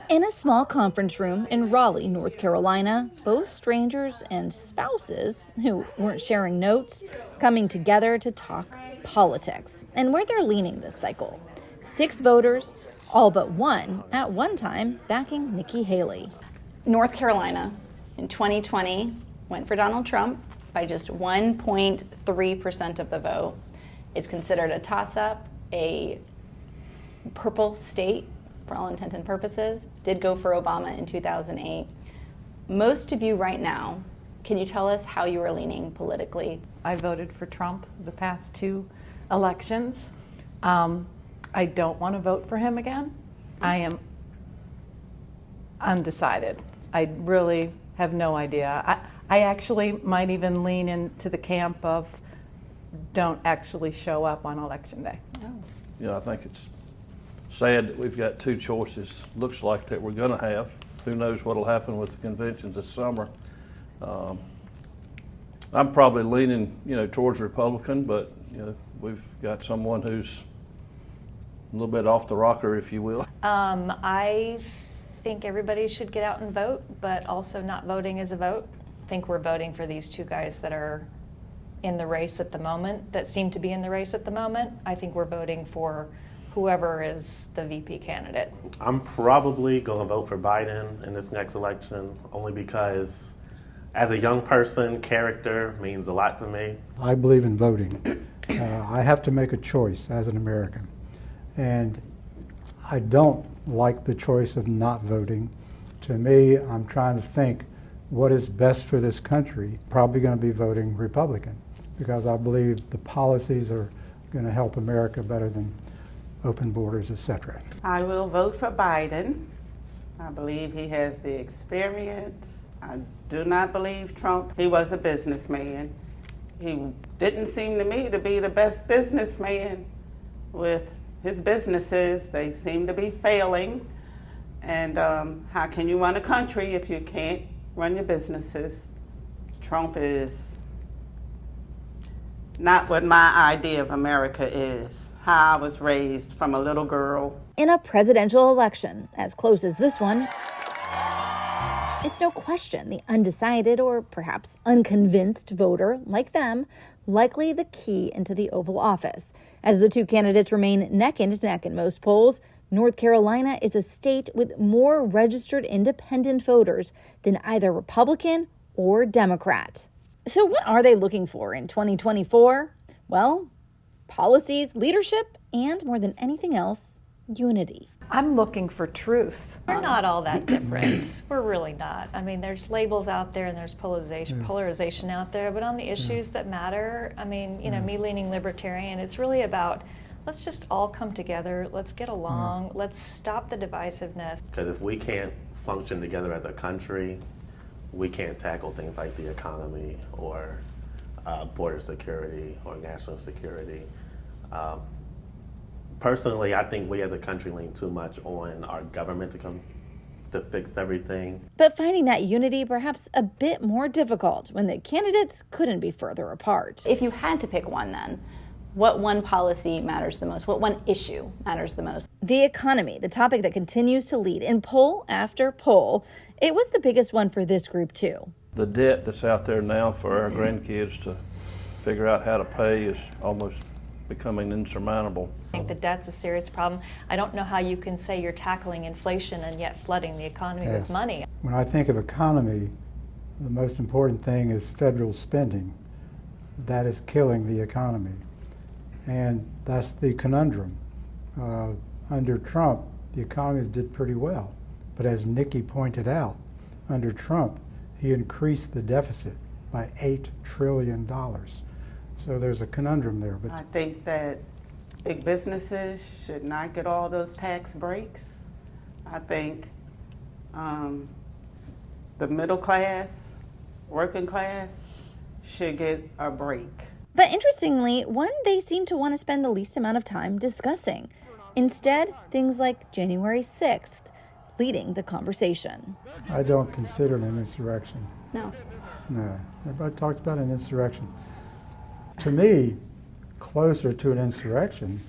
In a small conference room in Raleigh, North Carolina, both strangers and spouses who weren't sharing notes coming together to talk politics and where they're leaning this cycle. 6 voters, all but one, at one time backing Nikki Haley. North Carolina in 2020 went for Donald Trump by just 1.3% of the vote. It's considered a toss-up, a purple state for all intent and purposes. Did go for Obama in 2008. Most of you right now, can you tell us how you are leaning politically? I voted for Trump the past 2 elections. I don't want to vote for him again. I am undecided. I really have no idea. I actually might even lean into the camp of don't actually show up on election day. Oh. Yeah, I think it's sad that we've got 2 choices. Looks like that we're going to have. Who knows what'll happen with the conventions this summer. I'm probably leaning, towards Republican, but we've got someone who's a little bit off the rocker, if you will. I think everybody should get out and vote, but also not voting is a vote. I think we're voting for these 2 guys that are in the race at the moment, that seem to be in the race at the moment. I think we're voting for whoever is the VP candidate. I'm probably going to vote for Biden in this next election, only because as a young person, character means a lot to me. I believe in voting. I have to make a choice as an American. And I don't like the choice of not voting. To me, I'm trying to think what is best for this country. Probably going to be voting Republican because I believe the policies are going to help America better than open borders, etc. I will vote for Biden. I believe he has the experience. I do not believe Trump. He was a businessman. He didn't seem to me to be the best businessman with his businesses. They seem to be failing. And how can you run a country if you can't run your businesses? Trump is not what my idea of America is, how I was raised from a little girl. In a presidential election as close as this one, it's no question the undecided or perhaps unconvinced voter, like them, likely the key into the Oval Office. As the 2 candidates remain neck and neck in most polls, North Carolina is a state with more registered independent voters than either Republican or Democrat. So what are they looking for in 2024? Well, policies, leadership, and more than anything else, unity. I'm looking for truth. We're not all that different. We're really not. I mean, there's labels out there and there's polarization out there, but on the issues that matter, me leaning libertarian, it's really about let's just all come together, let's get along, let's stop the divisiveness. Because if we can't function together as a country, we can't tackle things like the economy or border security or national security. Personally, I think we as a country lean too much on our government to fix everything. But finding that unity perhaps a bit more difficult when the candidates couldn't be further apart. If you had to pick one then, what one policy matters the most? What one issue matters the most? The economy, the topic that continues to lead in poll after poll. It was the biggest one for this group too. The debt that's out there now for our grandkids to figure out how to pay is almost becoming insurmountable. I think the debt's a serious problem. I don't know how you can say you're tackling inflation and yet flooding the economy with money. When I think of economy, the most important thing is federal spending. That is killing the economy. And that's the conundrum. Under Trump, the economies did pretty well. But as Nikki pointed out, under Trump, he increased the deficit by $8 trillion. So there's a conundrum there. But I think that big businesses should not get all those tax breaks. I think the middle class, working class, should get a break. But interestingly, one they seem to want to spend the least amount of time discussing. Instead, things like January 6th leading the conversation. I don't consider it an insurrection. No. No. Everybody talks about an insurrection. To me, closer to an insurrection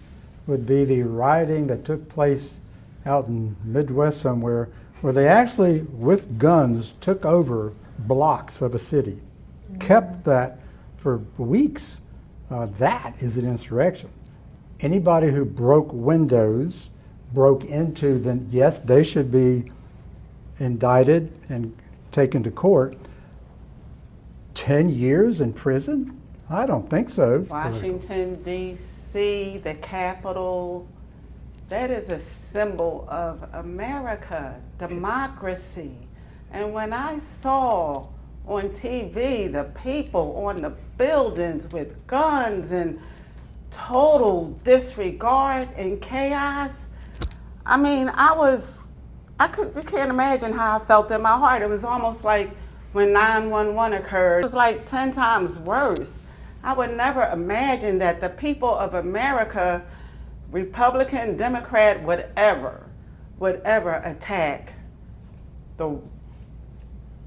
would be the rioting that took place out in Midwest somewhere where they actually, with guns, took over blocks of a city, kept that for weeks. That is an insurrection. Anybody who broke windows, broke into, then yes, they should be indicted and taken to court. 10 years in prison? I don't think so. Washington, D.C., the Capitol, that is a symbol of America, democracy. And when I saw on TV the people on the buildings with guns and total disregard and chaos, I mean, you can't imagine how I felt in my heart. It was almost like when 9/11 occurred. It was like 10 times worse. I would never imagine that the people of America, Republican, Democrat, whatever, would ever attack the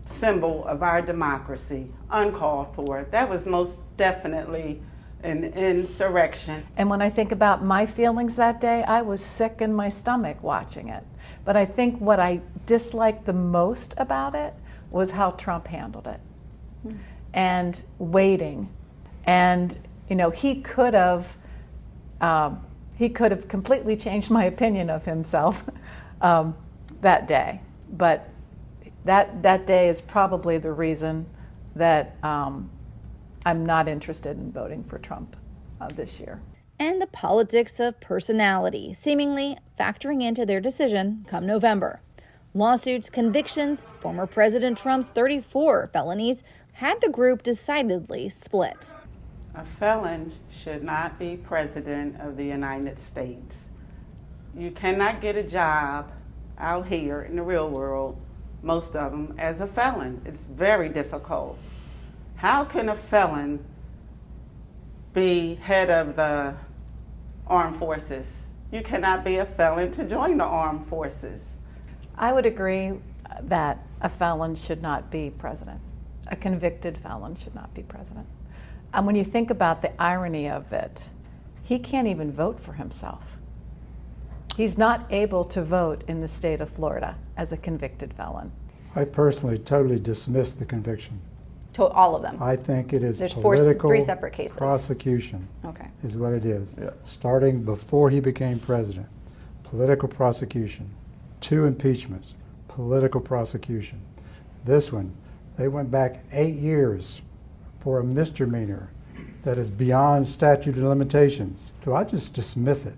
symbol of our democracy, uncalled for. That was most definitely an insurrection. And when I think about my feelings that day, I was sick in my stomach watching it. But I think what I disliked the most about it was how Trump handled it. And waiting. And, you know, he could have completely changed my opinion of himself that day. But that day is probably the reason that I'm not interested in voting for Trump this year. And the politics of personality, seemingly factoring into their decision come November. Lawsuits, convictions, former President Trump's 34 felonies had the group decidedly split. A felon should not be president of the United States. You cannot get a job out here in the real world, most of them, as a felon. It's very difficult. How can a felon be head of the armed forces? You cannot be a felon to join the armed forces. I would agree that a felon should not be president. A convicted felon should not be president. And when you think about the irony of it, he can't even vote for himself. He's not able to vote in the state of Florida as a convicted felon. I personally totally dismiss the conviction. To all of them. I think it is There's political three separate cases. prosecution. Okay. Is what it is. Yeah. Starting before he became president, political prosecution. 2 impeachments, political prosecution. This one, they went back 8 years for a misdemeanor that is beyond statute of limitations. So I just dismiss it.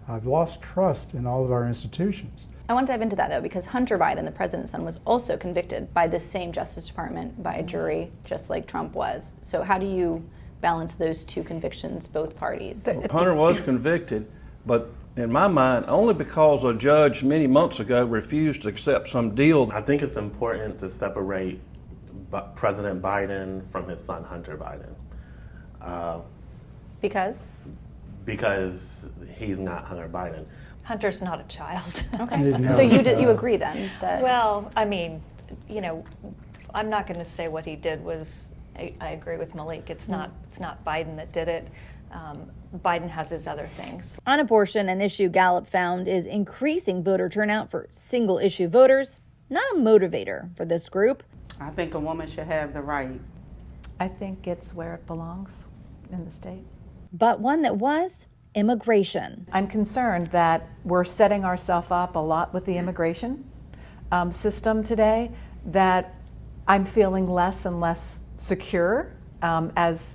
I've lost trust in all of our institutions. I want to dive into that, though, because Hunter Biden, the president's son, was also convicted by this same Justice Department by a jury, just like Trump was. So how do you balance those 2 convictions, both parties? Hunter was convicted, but in my mind, only because a judge many months ago refused to accept some deal. I think it's important to separate President Biden from his son Hunter Biden. Because? Because he's not Hunter Biden. Hunter's not a child. Okay. No, So you agree then that? Well, I mean, you know, I'm not going to say what he did was. I agree with Malik. It's not Biden that did it. Biden has his other things. On abortion, an issue Gallup found is increasing voter turnout for single-issue voters, not a motivator for this group. I think a woman should have the right. I think it's where it belongs, in the state. But one that was immigration. I'm concerned that we're setting ourselves up a lot with the immigration system today, that I'm feeling less and less secure as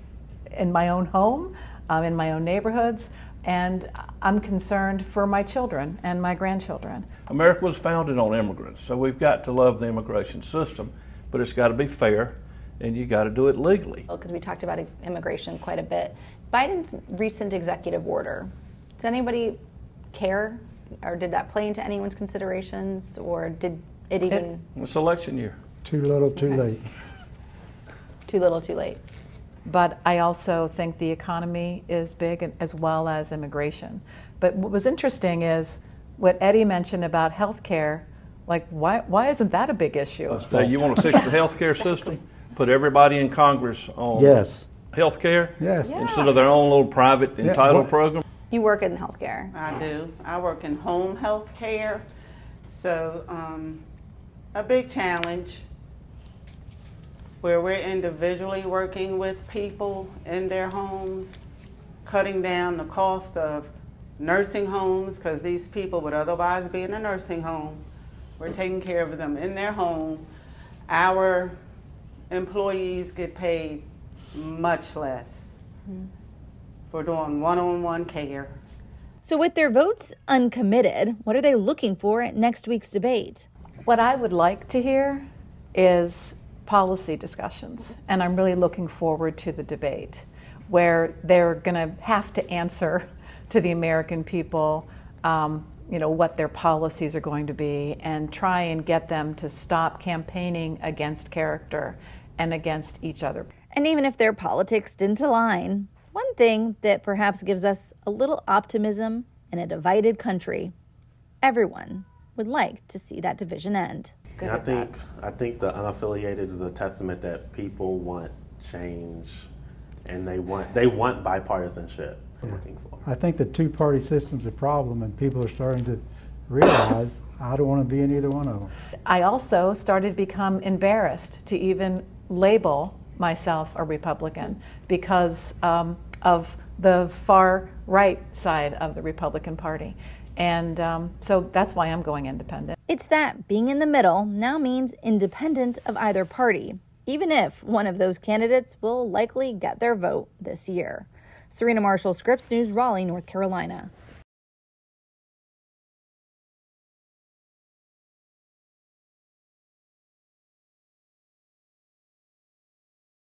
in my own home, in my own neighborhoods, and I'm concerned for my children and my grandchildren. America was founded on immigrants, so we've got to love the immigration system, but it's got to be fair, and you got to do it legally. Because we talked about immigration quite a bit. Biden's recent executive order, does anybody care? Or did that play into anyone's considerations? Or did it even... It's election year. Too little, too late. Too little, too late. But I also think the economy is big, as well as immigration. But what was interesting is what Eddie mentioned about health care. Like, why isn't that a big issue? So you want to fix the health care system? Put everybody in Congress on Yes. health care? Yes. Instead of their own little private entitled program? You work in healthcare. I do. I work in home health care. So, a big challenge where we're individually working with people in their homes, cutting down the cost of nursing homes, because these people would otherwise be in a nursing home. We're taking care of them in their home. Our employees get paid much less for doing one-on-one care. So, with their votes uncommitted, what are they looking for at next week's debate? What I would like to hear is policy discussions, and I'm really looking forward to the debate where they're going to have to answer to the American people, what their policies are going to be, and try and get them to stop campaigning against character and against each other. And even if their politics didn't align, one thing that perhaps gives us a little optimism in a divided country, everyone would like to see that division end. And I think the unaffiliated is a testament that people want change, and they want bipartisanship. I'm looking for. I think the two-party system's a problem, and people are starting to realize I don't want to be in either one of them. I also started to become embarrassed to even label myself a Republican because of the far right side of the Republican Party. And so that's why I'm going independent. It's that being in the middle now means independent of either party, even if one of those candidates will likely get their vote this year. Serena Marshall, Scripps News, Raleigh, North Carolina.